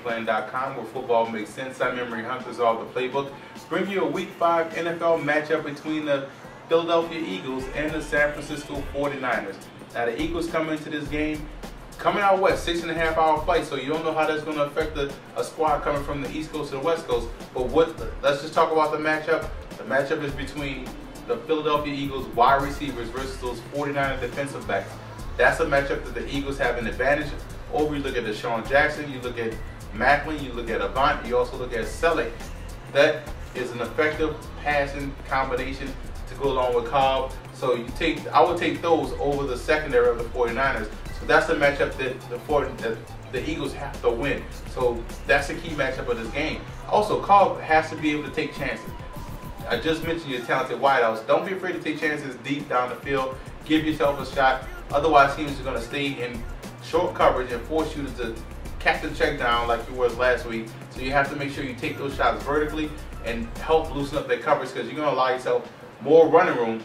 Gameplan.com, where football makes sense. I'm Memory Hunters all the playbook. Bring you a Week 5 NFL matchup between the Philadelphia Eagles and the San Francisco 49ers. Now the Eagles come into this game coming out west, 6.5 hour flight, so you don't know how that's going to affect a squad coming from the East Coast to the West Coast. But let's just talk about the matchup. The matchup is between the Philadelphia Eagles wide receivers versus those 49er defensive backs. That's a matchup that the Eagles have an advantage over. You look at Deshaun Jackson, you look at Macklin, you look at Avant, you also look at Selleck. That is an effective passing combination to go along with Cobb. So I would take those over the secondary of the 49ers. So that's the matchup that the Eagles have to win. So that's the key matchup of this game. Also, Cobb has to be able to take chances. I just mentioned your talented wideouts. Don't be afraid to take chances deep down the field. Give yourself a shot. Otherwise, teams are going to stay in short coverage and force you to catch the check down like you was last week. So you have to make sure you take those shots vertically and help loosen up that coverage, because you're going to allow yourself more running room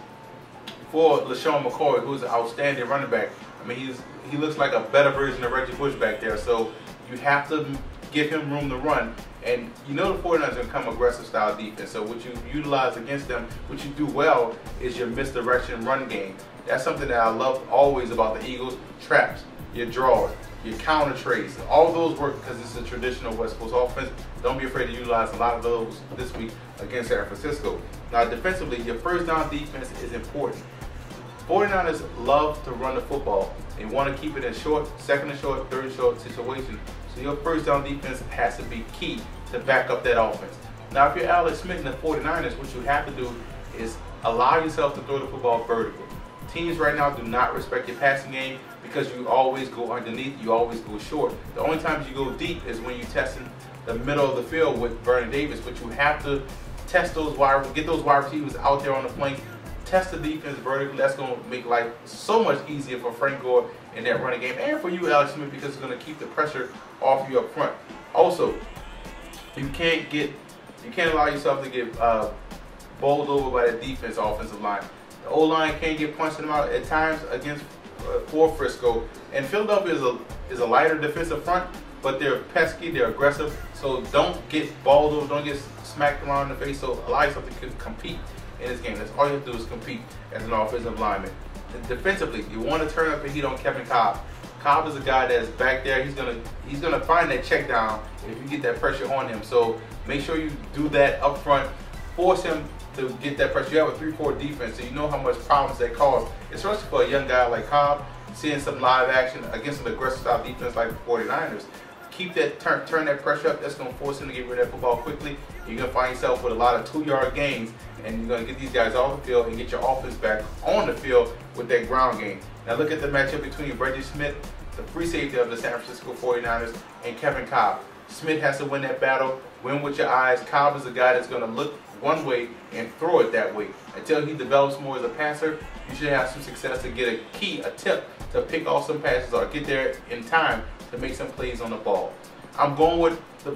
for LaShawn McCoy, who's an outstanding running back. I mean, he looks like a better version of Reggie Bush back there. So you have to give him room to run. And you know the 49ers are going to come aggressive style defense. So what you utilize against them, what you do well, is your misdirection run game. That's something that I love always about the Eagles. Traps, your draws, your counter trades, all those work because it's a traditional West Coast offense. Don't be afraid to utilize a lot of those this week against San Francisco. Now defensively, your first down defense is important. 49ers love to run the football. They want to keep it in short, second and short, third and short situation. So your first down defense has to be key to back up that offense. Now if you're Alex Smith and the 49ers, what you have to do is allow yourself to throw the football vertical. Teams right now do not respect your passing game because you always go underneath, you always go short. The only times you go deep is when you're testing the middle of the field with Vernon Davis, but you have to test get those wide receivers out there on the flank, test the defense vertically. That's going to make life so much easier for Frank Gore in that running game, and for you, Alex Smith, because it's going to keep the pressure off you up front. Also, you can't allow yourself to get bowled over by the offensive line. The O-line can get punched them out at times against for Frisco, and Philadelphia is a lighter defensive front, but they're pesky, they're aggressive. So don't get balled over, don't get smacked around the face. So allow yourself to compete in this game. That's all you have to do is compete as an offensive lineman. And defensively, you want to turn up the heat on Kevin Cobb. Cobb is a guy that's back there. He's gonna find that check down if you get that pressure on him. So make sure you do that up front. Force him to get that pressure. You have a 3-4 defense, so you know how much problems that cause, especially for a young guy like Cobb, seeing some live action against an aggressive style defense like the 49ers. Keep that turn that pressure up. That's going to force him to get rid of that football quickly. You're going to find yourself with a lot of 2-yard gains, and you're going to get these guys off the field and get your offense back on the field with that ground game. Now look at the matchup between Reggie Smith, the free safety of the San Francisco 49ers, and Kevin Cobb. Smith has to win that battle, win with your eyes. Cobb is a guy that's going to look one way and throw it that way. Until he develops more as a passer, you should have some success to get a tip to pick off some passes or get there in time to make some plays on the ball. I'm going with the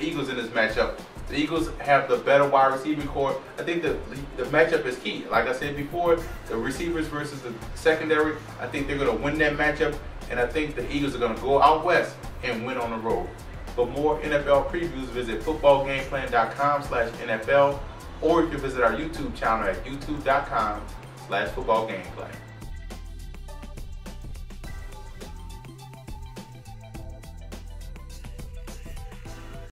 Eagles in this matchup. The Eagles have the better wide receiving core. I think the matchup is key. Like I said before, the receivers versus the secondary, I think they're going to win that matchup, and I think the Eagles are going to go out west and win on the road. For more NFL previews, visit footballgameplan.com/NFL, or you can visit our YouTube channel at youtube.com/footballgameplay.